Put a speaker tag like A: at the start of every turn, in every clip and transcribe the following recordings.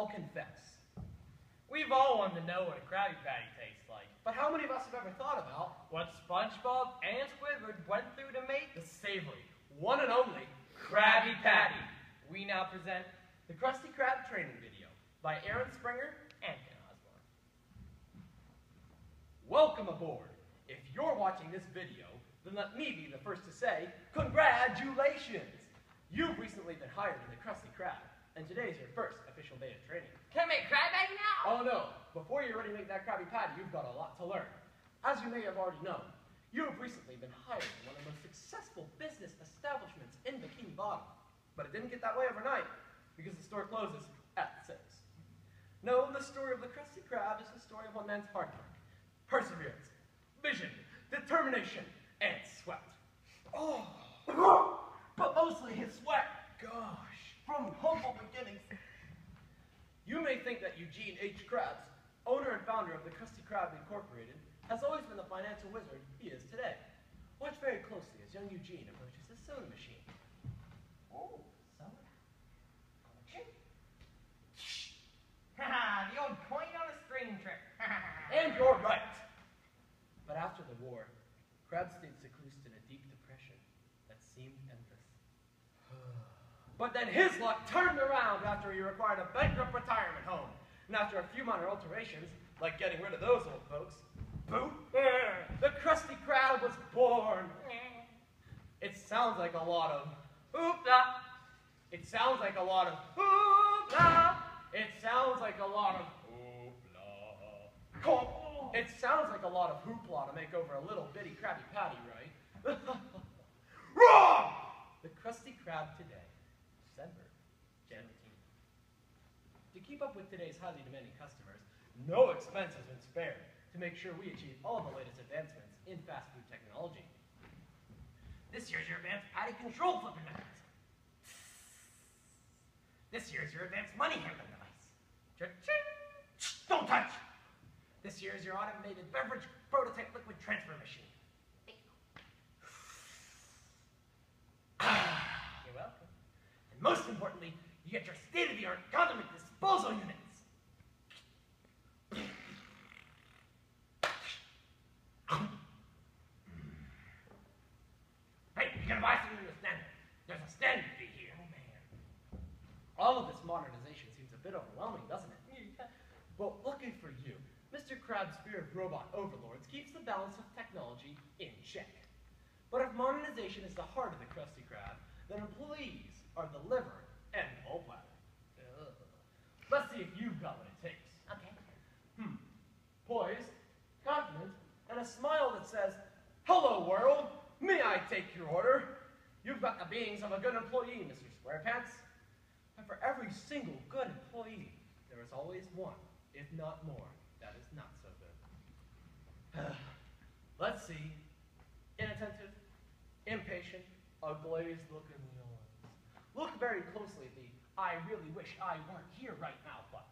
A: all confess.
B: We've all wanted to know what a Krabby Patty tastes like.
A: But how many of us have ever thought about
B: What SpongeBob and Squidward went through to make
A: the savory, one and only
B: Krabby Patty? We now present
A: the Krusty Krab training video by Aaron Springer.
B: and Ken Osborne.
A: Welcome aboard. If you're watching this video, then let me be the first to say, congratulations! You've recently been hired in the Krusty Krab, and today's your first official day of training.
B: Can I make Krabby Patty now?
A: Oh no, before you're ready to make that Krabby Patty, you've got a lot to learn. As you may have already known, you have recently been hired in one of the most successful business establishments in Bikini Bottom. But it didn't get that way overnight, because the store closes at 6. No, the story of the Krusty Krab is the story of one man's hard work, perseverance, vision, determination, and sweat. Oh, but mostly his sweat. Gosh, from humble beginnings. You may think that Eugene H. Krabs, owner and founder of the Krusty Krab Incorporated, has always been the financial wizard he is today. Watch very closely as young Eugene approaches his soda machine.
B: Oh, soda. Haha, the old coin on a string trick.
A: And you're right. But after the war, Krabs stayed secluded in a deep depression that seemed endless. But then his luck turned around after he required a bankrupt retirement home. And after a few minor alterations, like getting rid of those old folks, boop, the Krusty Krab was born. It sounds like a lot of hoopla. It sounds like a lot of hoopla. It sounds like a lot of hoopla. It sounds like a lot of hoopla to make over a little bitty Krabby Patty, right? Wrong! The Krusty Krab today, December 17th. To keep up with today's highly demanding customers, no expense has been spared to make sure we achieve all the latest advancements in fast food technology. This year's your advanced patty control flipping mechanism. This year's your advanced money handling device. Don't touch! This year's your automated beverage prototype liquid transfer machine.
B: You're welcome.
A: And most importantly, you get your state-of-the-art condiment disposal units. Hey, you're gonna buy something in the standard. There's a standard fee here.
B: Oh, man.
A: All of this modernization seems a bit overwhelming, doesn't it? But lucky for you, Mr. Krab's fear of robot overlords keeps the balance of technology in check. But if modernization is the heart of the Krusty Krab, then employees are the liver and gallbladder. Let's see if you've got what it takes.
B: Okay.
A: Poise, confidence, and a smile that says, "Hello, world. May I take your order?" You've got the beings of a good employee, Mr. Squarepants. And for every single good employee, there is always one, if not more, that is not so good. Let's see. Inattentive, impatient, a glazed look in the eyes. Look very closely at the "I really wish I weren't here right now" button.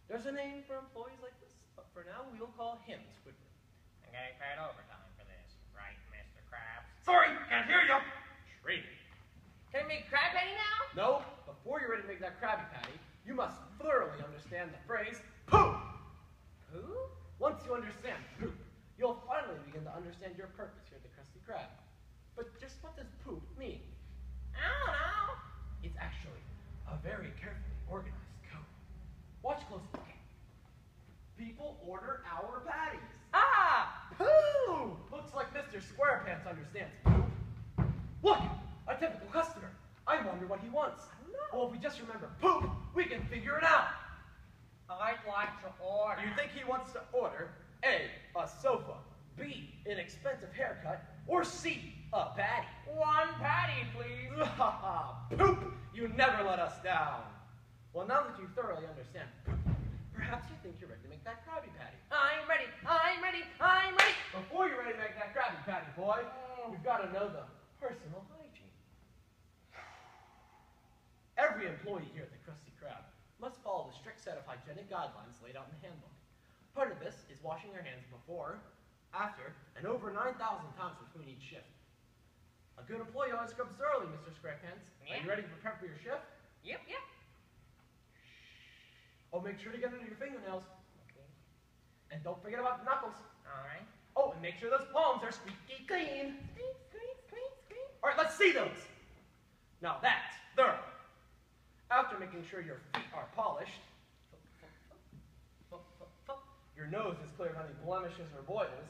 A: There's a name for employees like this, but for now we'll call him Squidward.
B: I'm getting paid overtime for this, right, Mr. Krabs?
A: Sorry, can't hear you. Training.
B: Can I make Krabby Patty now?
A: No, before you're ready to make that Krabby Patty, you must thoroughly understand the phrase poop.
B: Who?
A: Once you understand poop, you'll finally begin to understand your purpose here at the Krusty Krab. But just what does poop mean?
B: I don't know.
A: It's actually a very carefully organized code. Watch closely. People order our patties.
B: Ah!
A: Poo! Looks like Mr. Squarepants understands poop. Look, a typical customer. I wonder what he wants.
B: I don't know.
A: Well, if we just remember poop, we can figure it out.
B: I'd like to order.
A: You think he wants to order A, a sofa, B, an expensive haircut, or C, a patty?
B: One patty, please.
A: Poop! You never let us down. Well, now that you thoroughly understand poop, perhaps you think you're ready to make that Krabby Patty.
B: I'm ready. I'm ready. I'm ready.
A: Before you're ready to make that Krabby Patty, boy, you've got to know the personal hygiene. Every employee here at the Krusty Krab must follow the strict set of hygienic guidelines laid out in the handbook. Part of this is washing your hands before, after, and over 9,000 times between each shift. A good employee always scrubs thoroughly, Mr. Squarepants.
B: Yeah.
A: Are you ready to prepare for your shift?
B: Yep, yep.
A: Oh, make sure to get under your fingernails.
B: Okay.
A: And don't forget about the knuckles.
B: All right.
A: Oh, and make sure those palms are squeaky clean.
B: Squeak, squeak, squeak, squeak.
A: All right, let's see those. Now that's thorough. After making sure your feet are polished, your nose is clear of any blemishes or boils,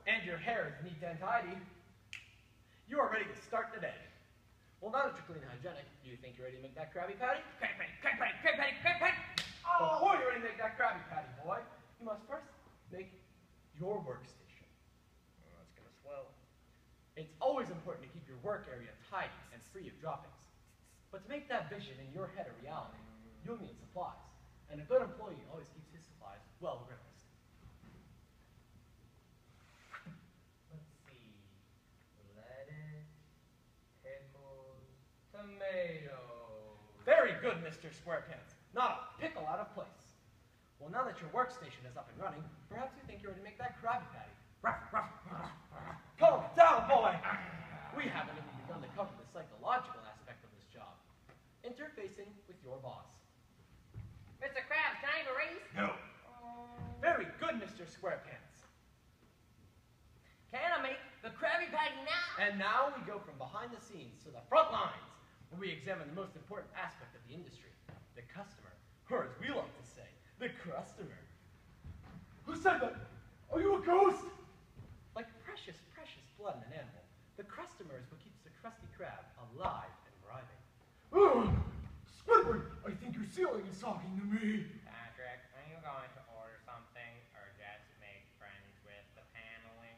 A: and your hair is neat and tidy, you are ready to start the day. Well, now that you're clean and hygienic, do you think you're ready to make that Krabby Patty?
B: Krabby Patty, Krabby Patty, Krabby Patty, Krabby Patty.
A: Oh! Before you're ready to make that Krabby Patty, boy, you must first make your workstation.
B: Oh, it's gonna swell.
A: It's always important to keep your work area tidy and free of droppings. But to make that vision in your head a reality, you'll need supplies. And a good employee always keeps his supplies well organized.
B: Let's see. Lettuce, pickles, tomatoes.
A: Very good, Mr. Squarepants. Not a pickle out of place. Well, now that your workstation is up and running, perhaps you think you're ready to make that Krabby Patty. Ruff, ruff, ruff, ruff. Calm down, boy! We haven't even begun to cover the psychological aspect of this job. Interfacing with your boss.
B: Mr. Krabs, can I have a raise?
C: No.
A: Very good, Mr. Squarepants.
B: Can I make the Krabby Patty now?
A: And now we go from behind the scenes to the front lines, where we examine the most important aspect of the industry, the customer, or as we like to say, the customer. Who said that? Are you a ghost? Like precious, precious blood in an animal, the customer is what keeps the Krusty Krab alive and thriving.
C: Squidward, I think your ceiling is talking to me.
B: Patrick, are you going to order something or just make friends with the paneling?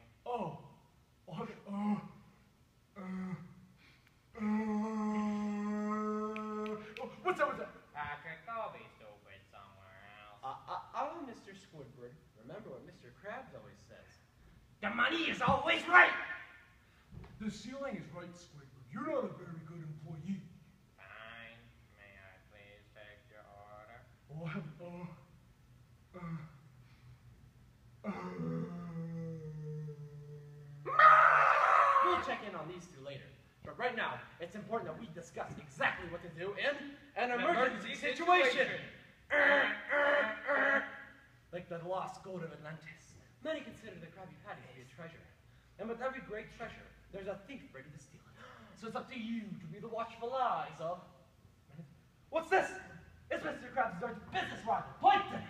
C: What's that?
B: Patrick, go be stupid somewhere else.
A: Mr. Squidward, remember what Mr. Krabs always says.
B: The money is always right!
C: The ceiling is right, Squidward. You're not a very good employee.
B: Fine. May I please take your order?
A: We'll check in on these two later. But right now, it's important that we discuss exactly what to do in an emergency situation. Like the lost gold of Atlantis. Many consider the Krabby Patty to be a treasure. And with every great treasure, there's a thief ready to steal it. So it's up to you to be the watchful eyes of... What's this? It's Mr. Krabs' business rival, Plankton.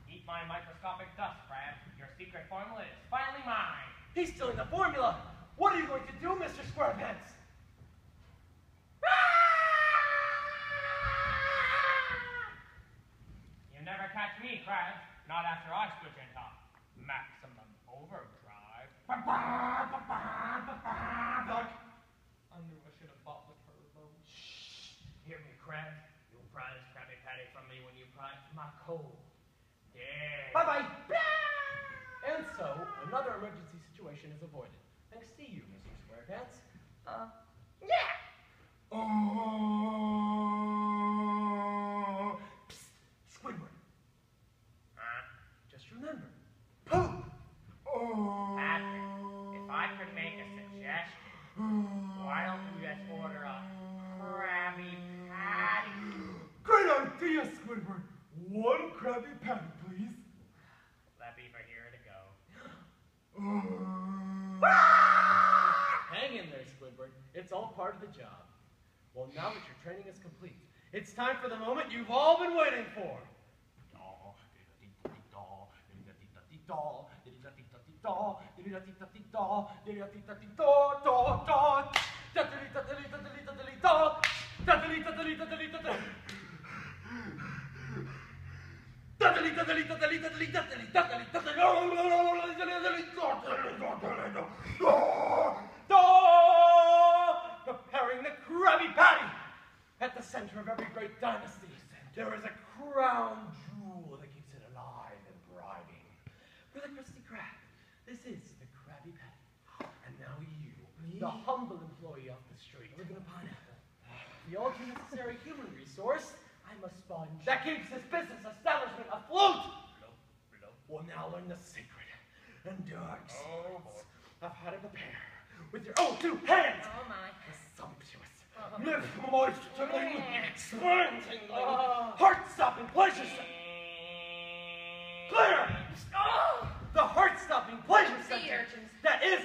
B: Eat my microscopic dust, Krabs. Your secret formula is finally mine.
A: He's stealing the formula. What are you going to do, Mr. Squarepants?
B: You never catch me, Krabs. Not after I switch into maximum overdrive.
A: Doc,
B: I knew I should have bought the turbo. Shh. Hear me, Krabs. You'll prize Krabby Patty from me when you prize my cold. Yeah.
A: bye-bye. And so, another emergency situation is avoided. Thanks to you, Mr. Squarepants.
B: Yeah.
C: Psst, Squidward.
B: Huh?
A: Just remember,
C: Poop.
B: Patrick, if I could make a suggestion, why don't you just order a Krabby Patty?
C: Great idea, Squidward. One Krabby Patty, please.
B: Let me for here to go.
A: hang in there, Squidward. It's all part of the job. Well, now that your training is complete, it's time for the moment you've all been waiting for. Preparing the Krabby Patty. At the center of every great dynasty, there is a crown jewel that keeps it alive and thriving. For the Krusty Krab, this is the Krabby Patty. And now you, the humble employee off the street, live in a pineapple. The ultra necessary human resource, I'm a sponge that keeps his business establishment afloat. Will now learn the secret and dark secrets of how to prepare with your own two hands.
B: Oh my.
A: The sumptuous, lift moist-tingling, spine-tingling, heart-stopping pleasure center. Clear! The heart-stopping pleasure center
D: urchins.
A: that is